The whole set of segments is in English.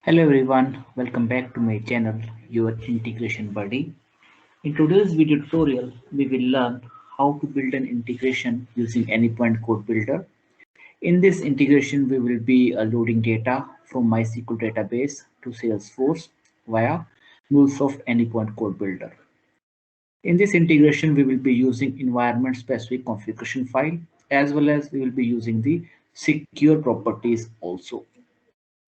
Hello everyone, welcome back to my channel, your integration buddy. In today's video tutorial, we will learn how to build an integration using Anypoint Code Builder. In this integration, we will be loading data from MySQL database to Salesforce via MuleSoft Anypoint Code Builder. In this integration, we will be using environment specific configuration file, as well as we will be using the secure properties also.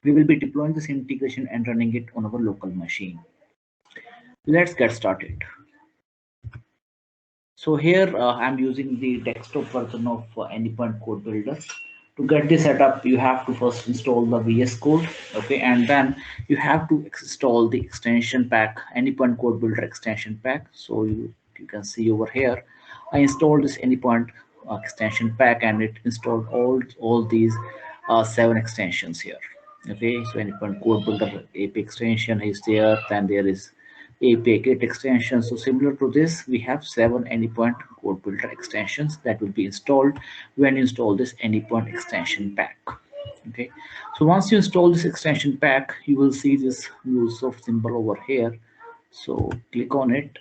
We will be deploying this integration and running it on our local machine. Let's get started. So here I'm using the desktop version of Anypoint Code Builder. To get this set up, you have to first install the VS Code, okay, and then you have to install the extension pack, Anypoint Code Builder extension pack. So you can see over here, I installed this Anypoint extension pack, and it installed all these 7 extensions here. Okay, so Anypoint Code Builder API extension is there, then there is API Kit extension. So similar to this, we have 7 Anypoint Code Builder extensions that will be installed when you install this Anypoint extension pack. Okay, so once you install this extension pack, you will see this MuleSoft symbol over here. So click on it.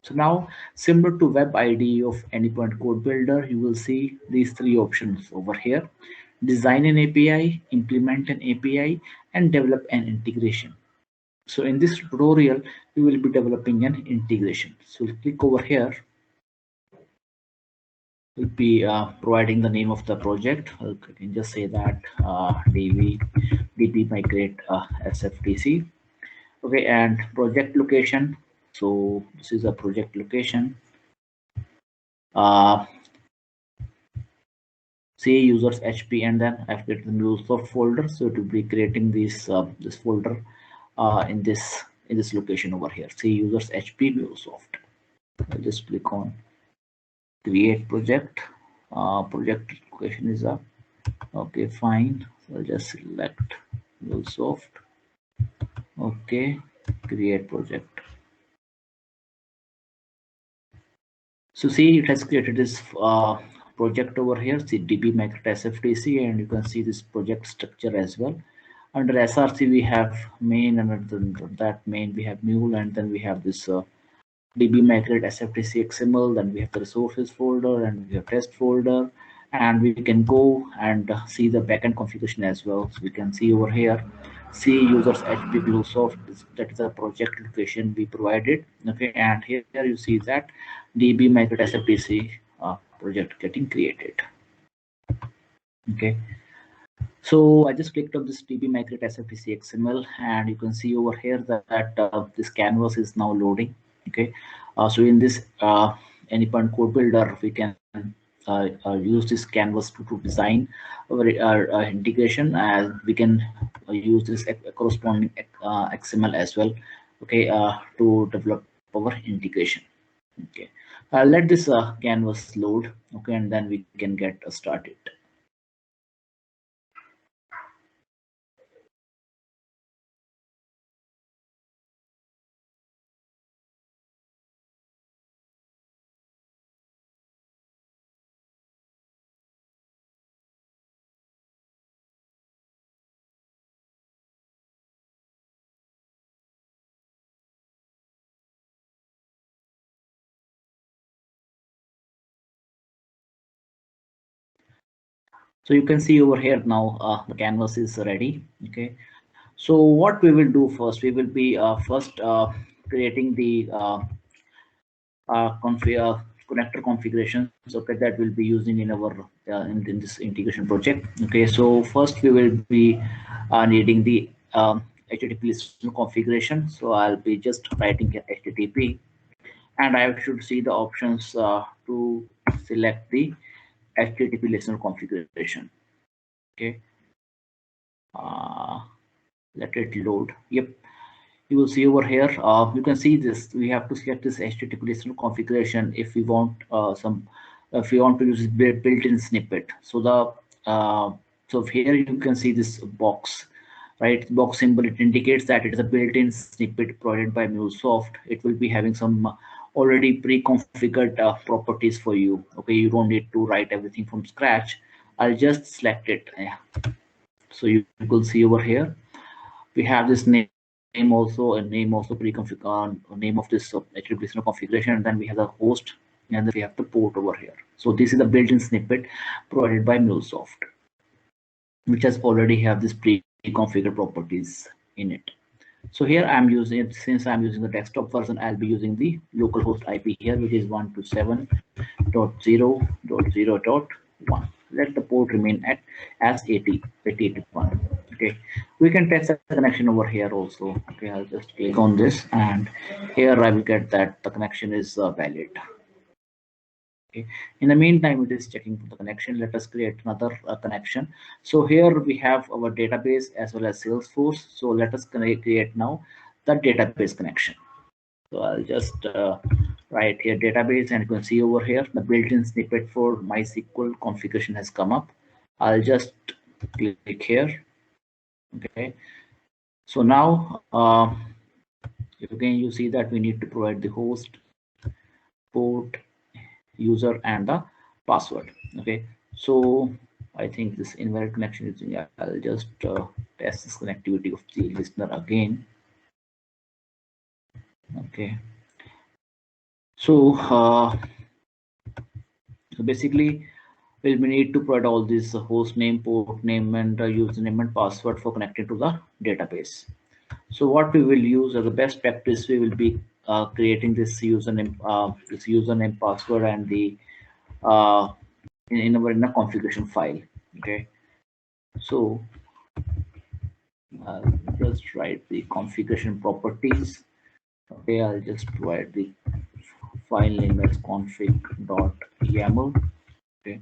So now, similar to web IDE of Anypoint Code Builder, you will see these 3 options over here: design an API, implement an API, and develop an integration. So in this tutorial, we will be developing an integration. So we'll click over here. We'll be providing the name of the project. I can just say that DB migrate SFTC. Okay, and project location. So this is a project location. C users HP, and then I've created the MuleSoft folder. So it will be creating this folder in this location over here. C users HP MuleSoft. I'll just click on create project. Project location is up. Okay, fine. So I'll just select MuleSoft. Okay, create project. So see, it has created this project over here, DB migrate SFTC, and you can see this project structure as well. Under SRC we have main, and under that main we have mule, and then we have this DB migrate SFTC XML, then we have the resources folder, and we have test folder, and we can go and see the backend configuration as well. So we can see over here, C users HP MuleSoft, that is a project location we provided. Okay, and here you see that DB migrate SFTC project getting created. Okay, so I just clicked on this DB migrate SFTC XML, and you can see over here that this canvas is now loading. Okay, so in this Anypoint Code Builder, we can use this canvas to design our integration, and we can use this corresponding XML as well. Okay, to develop our integration. Okay, let this canvas load. Okay, and then we can get started. So you can see over here now the canvas is ready. Okay, so what we will do first, we will be first creating the connector configurations. Okay, that we'll be using in our in this integration project. Okay, so first we will be needing the HTTP listener configuration. So I'll be just writing HTTP, and I should see the options to select the HTTP listener configuration. Okay, let it load. Yep, you will see over here, you can see this, we have to select this HTTP listener configuration if we want if we want to use built-in snippet. So so here you can see this box, right? Box symbol, it indicates that it is a built-in snippet provided by MuleSoft. It will be having some already pre-configured properties for you. Okay, you don't need to write everything from scratch. I'll just select it. Yeah. So you could see over here We have this name also, a name also pre-configured, name of this HTTP listener configuration, and then we have the host, and then we have the port over here. So this is the built-in snippet provided by MuleSoft, which has already have this pre-configured properties in it. So here I'm using it, since I'm using the desktop version, I'll be using the localhost IP here, which is 127.0.0.1. Let the port remain at as 8081. Okay, we can test the connection over here also. Okay, I'll just click on this, and here I will get that the connection is valid. Okay. In the meantime, it is checking for the connection. Let us create another connection. So here we have our database as well as Salesforce. So let us create now the database connection. So I'll just write here database, and you can see over here the built-in snippet for MySQL configuration has come up. I'll just click here. Okay. So now again you see that we need to provide the host, port, user, and the password. Okay, so I think this invalid connection is, yeah, I'll just test this connectivity of the listener again. Okay, so so basically we need to provide all this host name, port name, and username and password for connecting to the database. So what we will use as a best practice, we will be creating this username, password, and the in a configuration file. Okay, so I'll just write the configuration properties. Okay, I'll just provide the file name as config.yaml. Okay,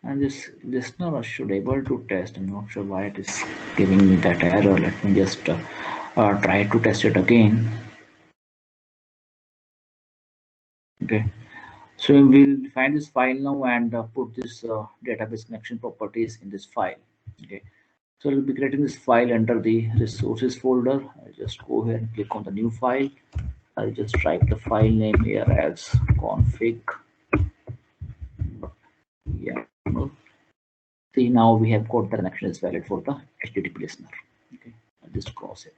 and this listener should able to test. I'm not sure why it is giving me that error. Let me just try to test it again. Okay, so we'll find this file now and put this database connection properties in this file. Okay, so we'll be creating this file under the resources folder. I'll just go here and click on the new file. I'll just type the file name here as config. Yeah. See, now we have got the connection is valid for the HTTP listener. Okay, I'll just cross it.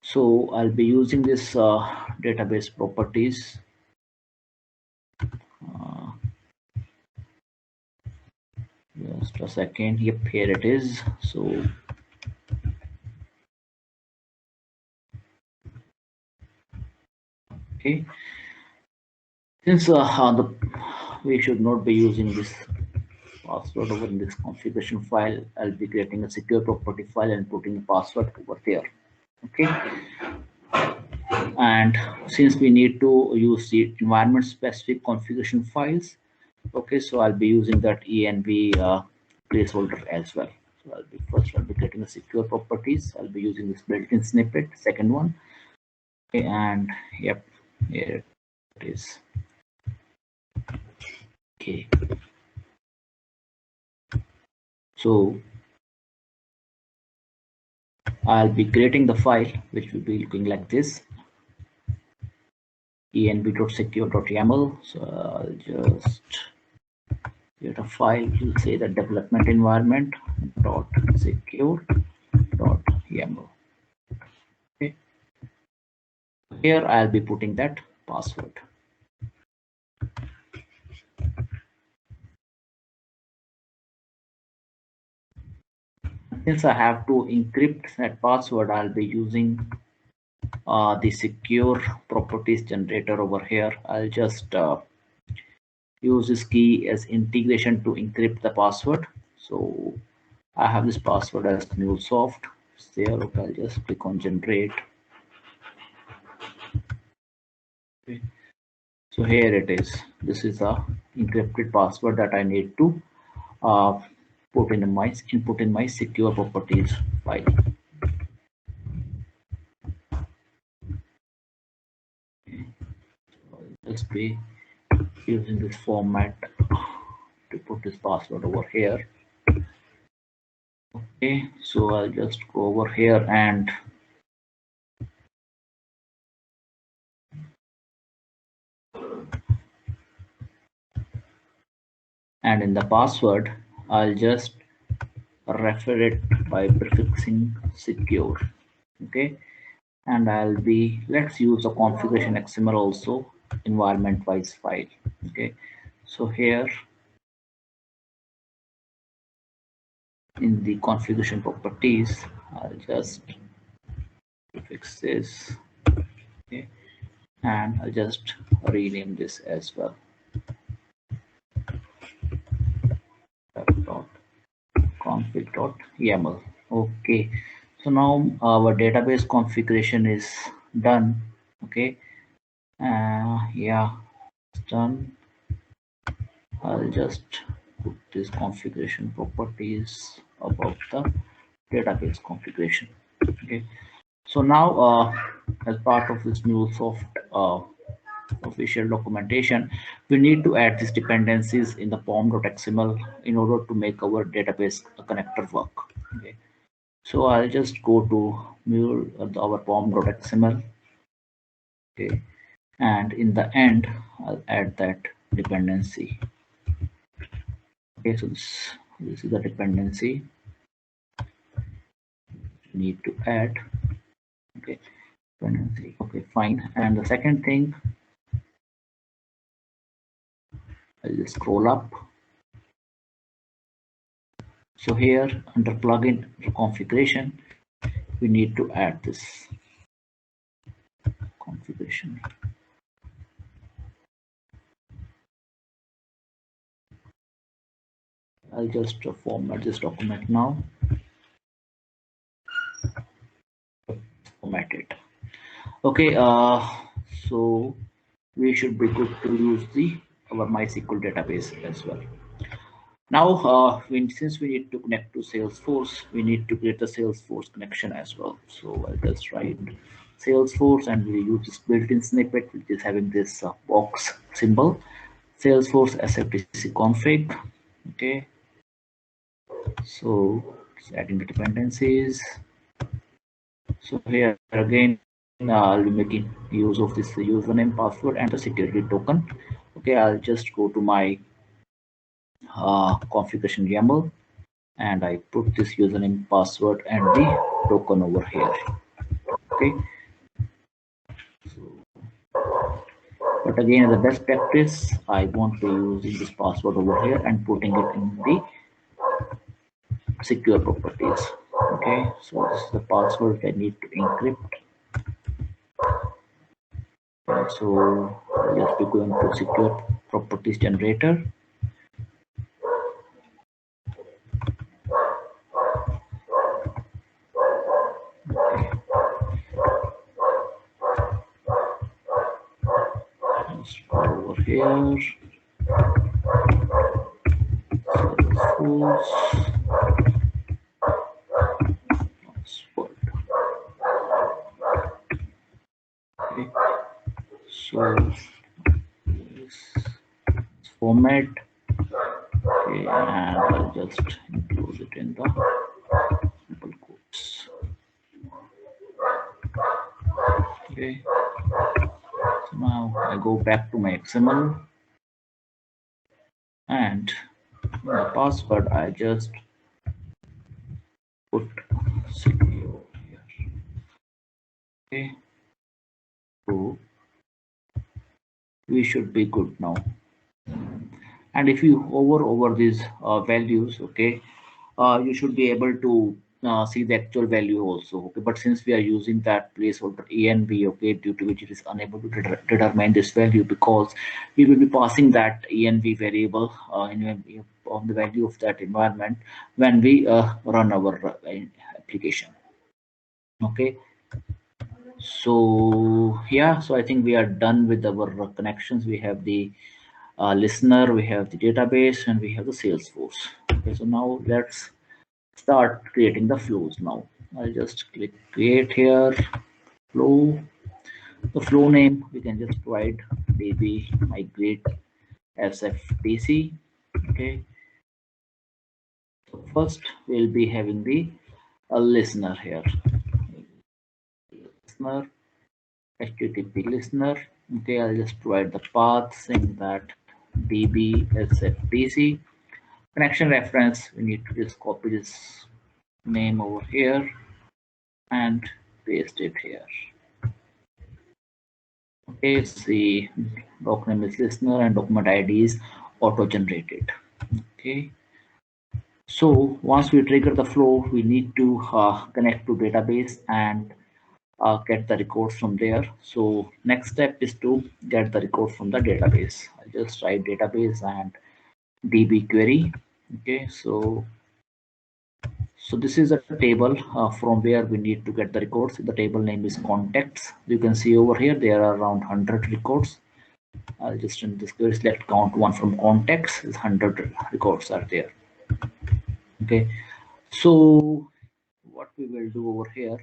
So I'll be using this database properties. Just a second. Yep, here it is. So okay, since we should not be using this password over in this configuration file, I'll be creating a secure property file and putting the password over there. Okay, and since we need to use the environment specific configuration files, okay, so I'll be using that env placeholder as well. So I'll be getting the secure properties. I'll be using this built-in snippet, second one. Okay, and yep, here it is. Okay, so I'll be creating the file which will be looking like this, env.secure.yaml. So I'll just create a file. We'll say the development environment dot secure dot yaml. Okay, here I'll be putting that password. Since I have to encrypt that password, I'll be using the secure properties generator over here. I'll just use this key as integration to encrypt the password. So I have this password as MuleSoft. It's there. Okay, I'll just click on generate. Okay. So here it is. This is a encrypted password that I need to put in my input in my secure properties file. Okay. So I'll just be using this format to put this password over here. Okay, so I'll just go over here and in the password I'll just refer it by prefixing secure. Okay, and let's use the configuration XML also, environment wise file. Okay, so here in the configuration properties, I'll just prefix this. Okay, and I'll just rename this as well. Config.yaml. Okay, so now our database configuration is done. Okay, yeah, it's done. I'll just put this configuration properties about the database configuration. Okay, so now as part of this MuleSoft official documentation, we need to add these dependencies in the pom.xml in order to make our database connector work. Okay, so I'll just go to mule our pom.xml. Okay, and in the end I'll add that dependency. Okay, so this is the dependency you need to add. Okay, dependency. Okay, fine. And the second thing, I'll just scroll up. So here under plugin configuration, we need to add this configuration. I'll just format this document now. Format it. Okay, so we should be good to use our MySQL database as well. Now, since we need to connect to Salesforce, we need to create a Salesforce connection as well. So I'll just write Salesforce and we'll use this built-in snippet, which is having this box symbol, Salesforce SFTC config. Okay, so it's adding the dependencies. So here again, I'll be making use of this username, password, and the security token. Okay, I'll just go to my configuration YAML and I put this username, password, and the token over here. Okay, but again, as a best practice, I won't be using this password over here and putting it in the secure properties. Okay, so this is the password I need to encrypt. Okay, so I'll just be going to secure properties generator. Over here, Salesforce password. Okay, so this format. Okay, and I'll just include it in the simple quotes. Okay, so now I go back to my XML and in the password I just put secure here. Okay, so we should be good now. And if you hover over these values, okay, you should be able to see the actual value also. Okay, but since we are using that placeholder env, okay, due to which it is unable to determine this value, because we will be passing that env variable on the value of that environment when we run our application. Okay, so yeah, so I think we are done with our connections. We have the listener, we have the database, and we have the Salesforce. Okay, so now let's start creating the flows. Now I'll just click create here, flow. The flow name we can just provide db migrate sftc. Okay, so first we'll be having the listener here, listener, http listener. Okay, I'll just provide the path saying that db sftc. Connection reference, we need to just copy this name over here and paste it here. Okay, see, document is listener and document ID is auto generated. Okay, so once we trigger the flow, we need to connect to database and get the records from there. So next step is to get the records from the database. I'll just write database and db query. Okay, so this is a table from where we need to get the records. The table name is contacts. You can see over here there are around 100 records. I'll just in this query select count one from contacts. Is 100 records are there. Okay, so what we will do over here,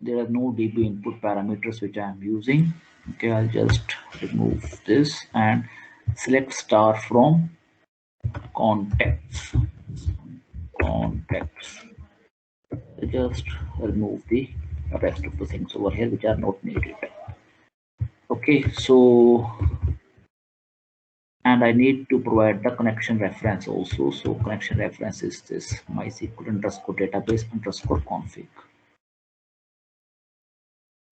there are no db input parameters which I am using. Okay, I'll just remove this and select star from contacts. I just remove the rest of the things over here which are not needed. Okay, so and I need to provide the connection reference also. So connection reference is this MySQL underscore database underscore config.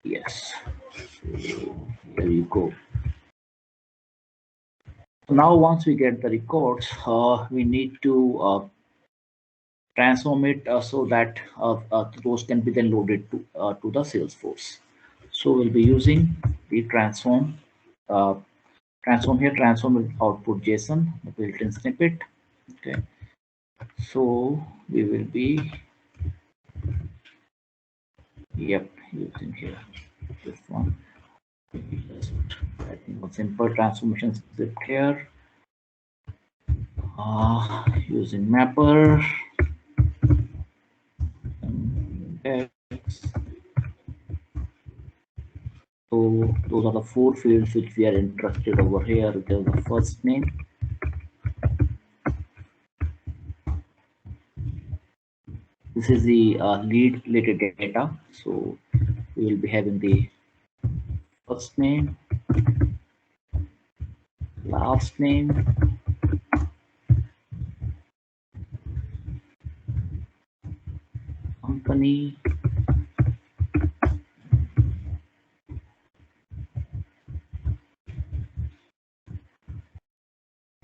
Yes, so there you go. Now once we get the records, we need to transform it so that those can be then loaded to the Salesforce. So we'll be using the transform. Transform here, transform with output JSON, the built-in snippet. Okay, so we will be using here this one. Just writing a simple transformation script here. Using mapper. Text. So those are the 4 fields which we are interested over here. There's the first name, this is the lead related data. So we will be having the first name, last name, company,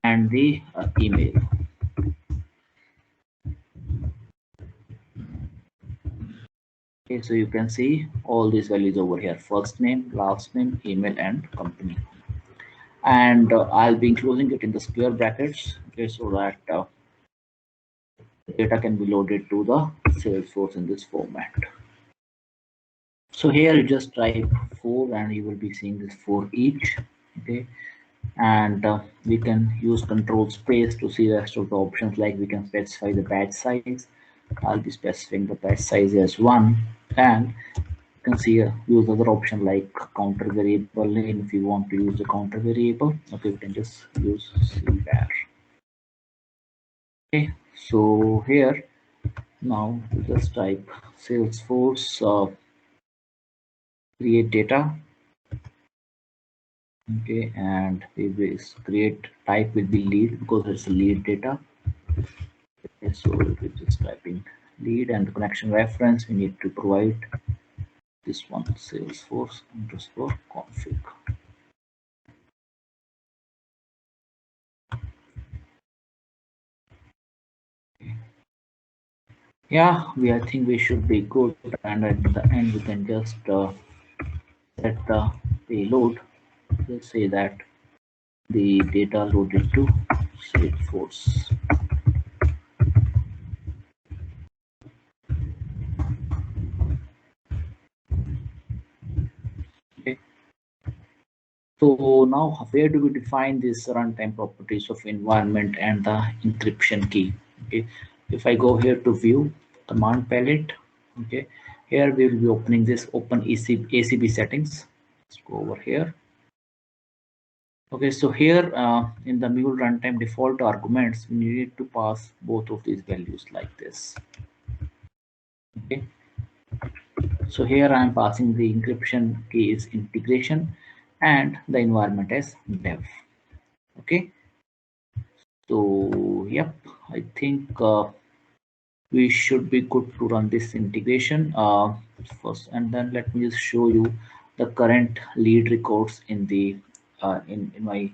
and the email. Okay, so you can see all these values over here: first name, last name, email, and company. And I'll be enclosing it in the square brackets, okay, so that data can be loaded to the Salesforce in this format. So here you just type 4 and you will be seeing this for each. Okay, and we can use control space to see the rest of the options, like we can specify the batch size. I'll be specifying the batch size as 1, and you can see use other option like counter variable name if you want to use the counter variable. Okay, we can just use cvar. Okay, so here now we just type Salesforce create data. Okay, and we will create type will be lead because it's a lead data. Okay, so we're just typing lead, and the connection reference we need to provide this one, Salesforce underscore config. Yeah, I think we should be good, and at the end we can just set the payload. Let's say that the data loaded to Salesforce. Okay. So now where do we define this runtime properties of environment and the encryption key? Okay, if I go here to view command palette, okay, here we will be opening this open ACB settings. Let's go over here. Okay, so here in the mule runtime default arguments, we need to pass both of these values like this. Okay, so here I am passing the encryption key is integration and the environment as dev. Okay, So yep, I think we should be good to run this integration first, and then let me just show you the current lead records in the in my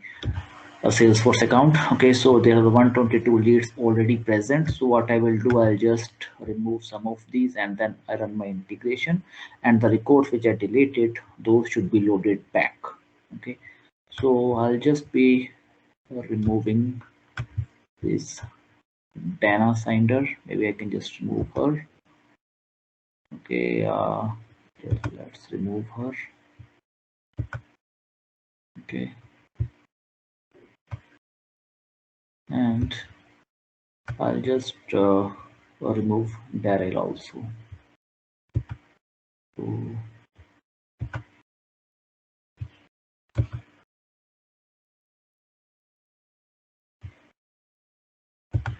Salesforce account. Okay, so there are 122 leads already present. So what I will do, I'll just remove some of these and then I run my integration, and the records which I deleted, those should be loaded back. Okay, so I'll just be removing this Dana Sinder. Maybe I can just remove her. Okay, let's remove her. Okay, and I'll just remove Daryl also. So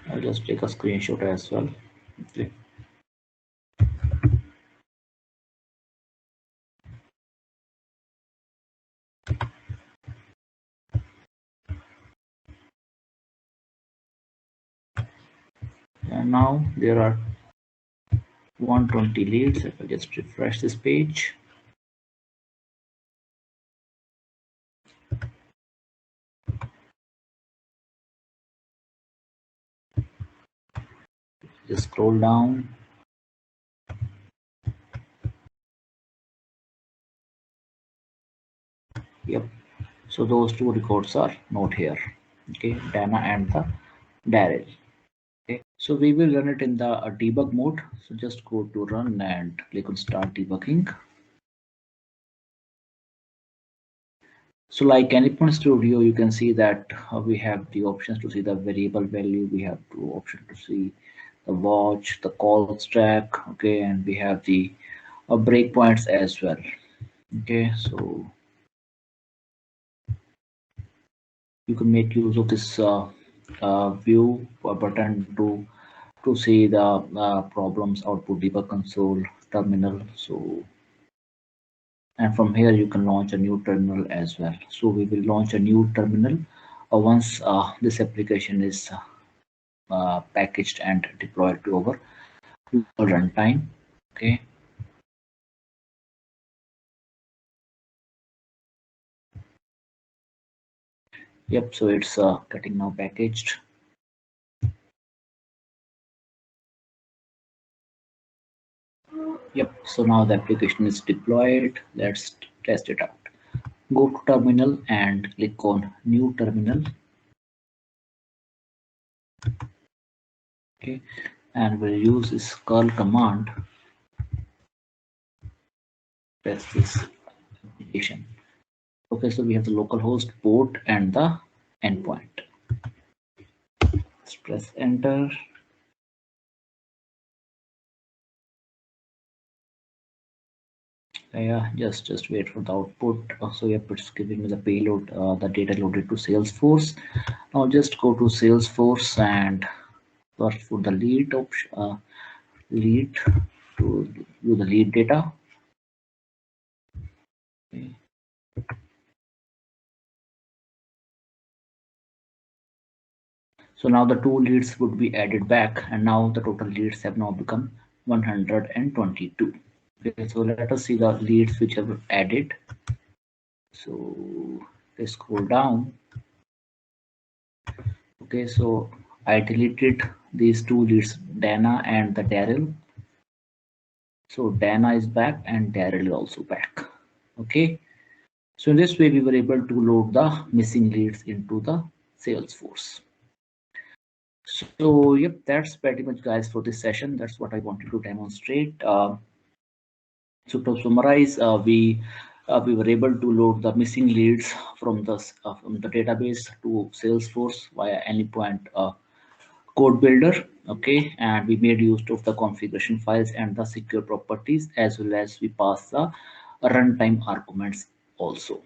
I'll just take a screenshot as well. Okay. And now there are 120 leads. If I just refresh this page, just scroll down. Yep. So those two records are not here. Okay, Dana and the Daryl. Okay, so we will run it in the debug mode. So just go to run and click on start debugging. So like Anypoint Studio, you can see that we have the options to see the variable value. We have two options to see the watch, the call stack. Okay, and we have the breakpoints as well. Okay, so you can make use of this view button to see the problems output debug console terminal. So and from here you can launch a new terminal as well. So we will launch a new terminal once this application is packaged and deployed to our runtime. Okay. Yep. So it's getting now packaged. Yep. So now the application is deployed. Let's test it out. Go to terminal and click on new terminal. Okay. And we'll use this curl command. Test this application. Okay. So we have the localhost port and the endpoint. Let's press enter. Yeah, just wait for the output. So yep, it's giving me the payload, the data loaded to Salesforce. Now just go to Salesforce and search for the lead option, lead to view the lead data. Okay. So now the two leads would be added back, and now the total leads have now become 122. Okay, so let us see the leads which have added. So let's scroll down. Okay, so I deleted these two leads, Dana and the Daryl. So Dana is back and Daryl is also back. Okay, so in this way we were able to load the missing leads into the Salesforce. So yep, that's pretty much guys for this session. That's what I wanted to demonstrate. So to summarize, we were able to load the missing leads from the database to Salesforce via Anypoint code builder. Okay, and we made use of the configuration files and the secure properties, as well as we pass the runtime arguments also.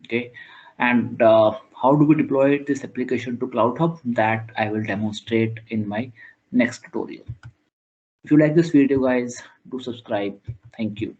Okay, and how do we deploy this application to Cloud Hub? That I will demonstrate in my next tutorial. If you like this video guys, do subscribe. Thank you.